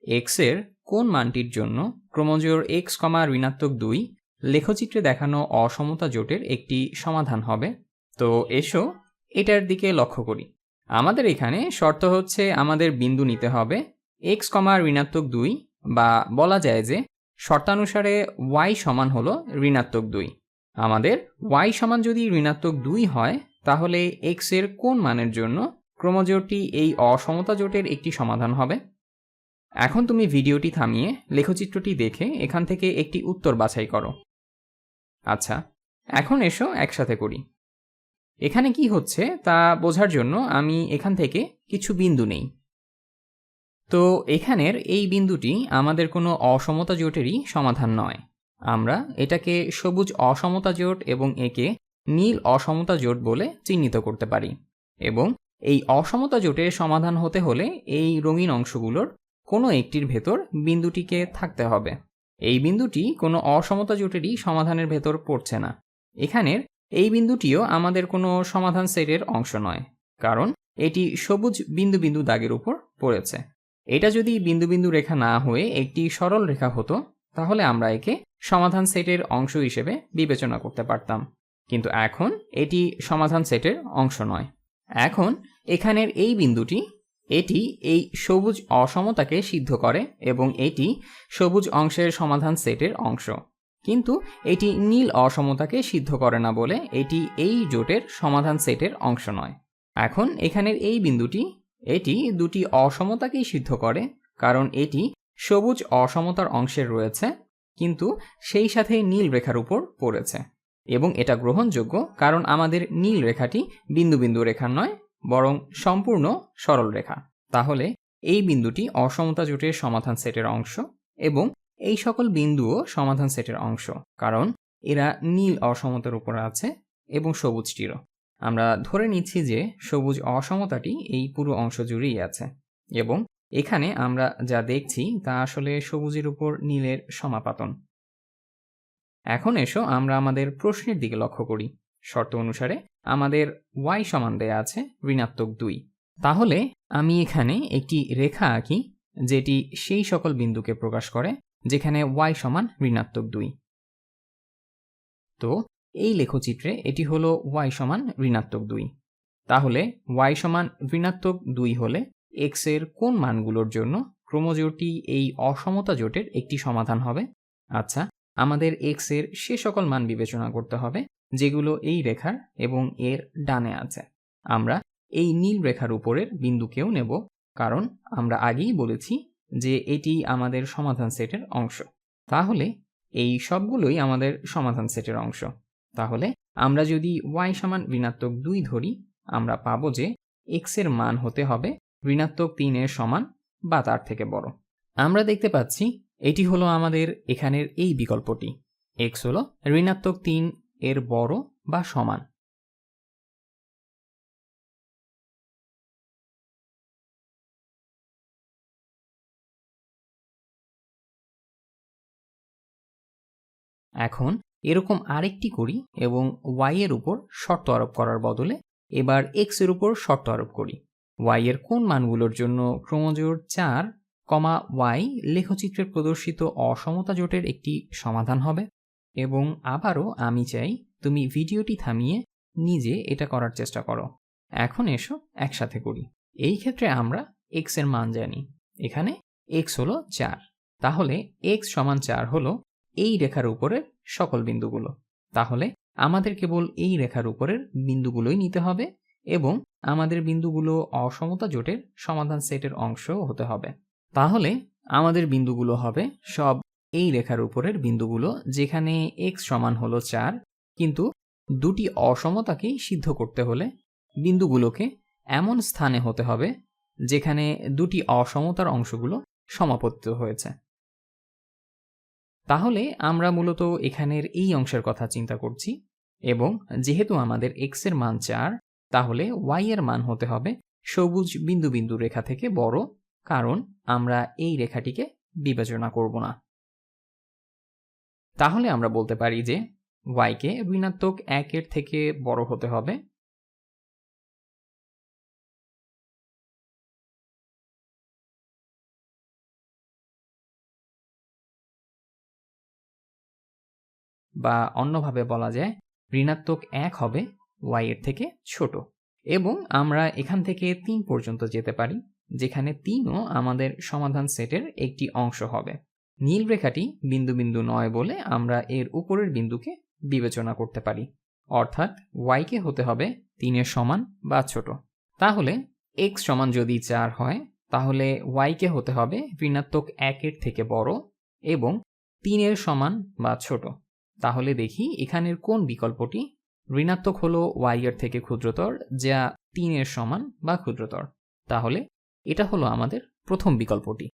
x এর কোন মানটির জন্য ক্রমজোড় x, ঋণাত্মক 2 লেখচিত্রে দেখানো অসমতা জোটের একটি সমাধান হবে। তো এসো এটার দিকে লক্ষ্য করি। আমাদের এখানে শর্ত হচ্ছে আমাদের বিন্দু নিতে হবে x, ঋণাত্মক 2, বা বলা যায় যে শর্তানুসারে y সমান হলো ঋণাত্মক 2। আমাদের y সমান যদি ঋণাত্মক 2 হয় তাহলে x এর কোন মানের জন্য ক্রমজোড়টি এই অসমতা জোটের একটি সমাধান হবে। এখন তুমি ভিডিওটি থামিয়ে লেখচিত্রটি দেখে এখান থেকে একটি উত্তর বাছাই করো। আচ্ছা, এখন এসো একসাথে করি। এখানে কি হচ্ছে তা বোঝার জন্য আমি এখান থেকে কিছু বিন্দু নেই। তো এখানের এই বিন্দুটি আমাদের কোনো অসমতা জোটেরই সমাধান নয়। আমরা এটাকে সবুজ অসমতা জোট এবং একে নীল অসমতা জোট বলে চিহ্নিত করতে পারি। এবং এই অসমতা জোটের সমাধান হতে হলে এই রঙিন অংশগুলোর কোনো একটির ভেতর বিন্দুটিকে থাকতে হবে। এই বিন্দুটি কোনো অসমতা জোটেরই সমাধানের ভেতর পড়ছে না। এখানের এই বিন্দুটিও আমাদের কোনো সমাধান সেটের অংশ নয়, কারণ এটি সবুজ বিন্দু বিন্দু দাগের উপর পড়েছে। এটা যদি বিন্দু বিন্দু রেখা না হয়ে একটি সরল রেখা হতো তাহলে আমরা একে সমাধান সেটের অংশ হিসেবে বিবেচনা করতে পারতাম, কিন্তু এখন এটি সমাধান সেটের অংশ নয়। এখন এখানের এই বিন্দুটি, এটি এই সবুজ অসমতাকে সিদ্ধ করে এবং এটি সবুজ অংশের সমাধান সেটের অংশ, কিন্তু এটি নীল অসমতাকে সিদ্ধ করে না বলে এটি এই জোটের সমাধান সেটের অংশ নয়। এখন এখানের এই বিন্দুটি, এটি দুটি অসমতাকেই সিদ্ধ করে, কারণ এটি সবুজ অসমতার অংশের রয়েছে কিন্তু সেই সাথে নীল রেখার উপর পড়েছে, এবং এটা গ্রহণযোগ্য কারণ আমাদের নীল রেখাটি বিন্দু বিন্দু রেখা নয় বরং সম্পূর্ণ সরল রেখা। তাহলে এই বিন্দুটি অসমতা জোটের সমাধান সেটের অংশ এবং এই সকল বিন্দুও সমাধান সেটের অংশ, কারণ এরা নীল অসমতার উপর আছে এবং সবুজটিরও। আমরা ধরে নিচ্ছি যে সবুজ অসমতাটি এই পুরো অংশ জুড়েই আছে এবং এখানে আমরা যা দেখছি তা আসলে সবুজের উপর নীলের সমাপাতন। এখন এসো আমরা আমাদের প্রশ্নের দিকে লক্ষ্য করি। শর্ত অনুসারে আমাদের y সমান দেয়া আছে ঋণাত্মক 2। তাহলে আমি এখানে একটি রেখা আঁকি যেটি সেই সকল বিন্দুকে প্রকাশ করে যেখানে y সমান ঋণাত্মক 2। তো এই লেখচিত্রে এটি হলো y সমান ঋণাত্মক 2। তাহলে y সমান ঋণাত্মক 2 হলে x এর কোন মানগুলোর জন্য ক্রমজোড়টি এই অসমতা জোটের একটি সমাধান হবে। আচ্ছা, আমাদের x এর সে সকল মান বিবেচনা করতে হবে যেগুলো এই রেখার এবং এর ডানে আছে। আমরা এই নীল রেখার উপরের বিন্দুকেও নেব, কারণ আমরা আগেই বলেছি যে এটি আমাদের সমাধান সেটের অংশ। তাহলে এই সবগুলোই আমাদের সমাধান সেটের অংশ। তাহলে আমরা যদি y সমান ঋণাত্মক 2 ধরি, আমরা পাবো যে x এর মান হতে হবে ঋণাত্মক 3 এর সমান বা তার থেকে বড়। আমরা দেখতে পাচ্ছি এটি হলো আমাদের এখানের এই বিকল্পটি, x হলো ঋণাত্মক 3 এর বড় বা সমান। এখন এরকম আরেকটি করি এবং y এর উপর শর্ত আরোপ করার বদলে এবার x এর উপর শর্ত আরোপ করি। y এর কোন মানগুলোর জন্য ক্রমজোড় 4, y লেখচিত্রে প্রদর্শিত অসমতা জোটের একটি সমাধান হবে। এবং আবারও আমি চাই তুমি ভিডিওটি থামিয়ে নিজে এটা করার চেষ্টা করো। এখন এসো একসাথে করি। এই ক্ষেত্রে আমরা x এর মান জানি, এখানে x হলো 4। তাহলে x সমান 4 হলো এই রেখার উপরের সকল বিন্দুগুলো। তাহলে আমাদের কেবল এই রেখার উপরের বিন্দুগুলোই নিতে হবে এবং আমাদের বিন্দুগুলো অসমতা জোটের সমাধান সেটের অংশ হতে হবে। তাহলে আমাদের বিন্দুগুলো হবে সব এই রেখার উপরের বিন্দুগুলো যেখানে x সমান হলো 4, কিন্তু দুটি অসমতাকেই সিদ্ধ করতে হলে বিন্দুগুলোকে এমন স্থানে হতে হবে যেখানে দুটি অসমতার অংশগুলো সমাপতিত হয়েছে। তাহলে আমরা মূলত এখানের এই অংশের কথা চিন্তা করছি এবং যেহেতু আমাদের x এর মান 4, তাহলে y এর মান হতে হবে সবুজ বিন্দু বিন্দু রেখা থেকে বড়, কারণ আমরা এই রেখাটিকে বিবেচনা করব না। তাহলে আমরা বলতে পারি যে y কে ঋণাত্মক 1 এর থেকে বড় হতে হবে বা অন্যভাবে বলা যায় ঋণাত্মক 1 হবে y এর থেকে ছোট। এবং আমরা এখান থেকে 3 পর্যন্ত যেতে পারি, যেখানে 3ও আমাদের সমাধান সেটের একটি অংশ হবে। নীল রেখাটি বিন্দু বিন্দু নয় বলে আমরা এর উপরের বিন্দুকে বিবেচনা করতে পারি, অর্থাৎ y কে হতে হবে 3-এর সমান বা ছোট। তাহলে x সমান যদি 4 হয় তাহলে y কে হতে হবে ঋণাত্মক 1-এর থেকে বড় এবং 3-এর সমান বা ছোট। তাহলে দেখি এখানের কোন বিকল্পটি ঋণাত্মক হলো y এর থেকে ক্ষুদ্রতর, যা 3-এর সমান বা ক্ষুদ্রতর। তাহলে এটা হলো আমাদের প্রথম বিকল্পটি।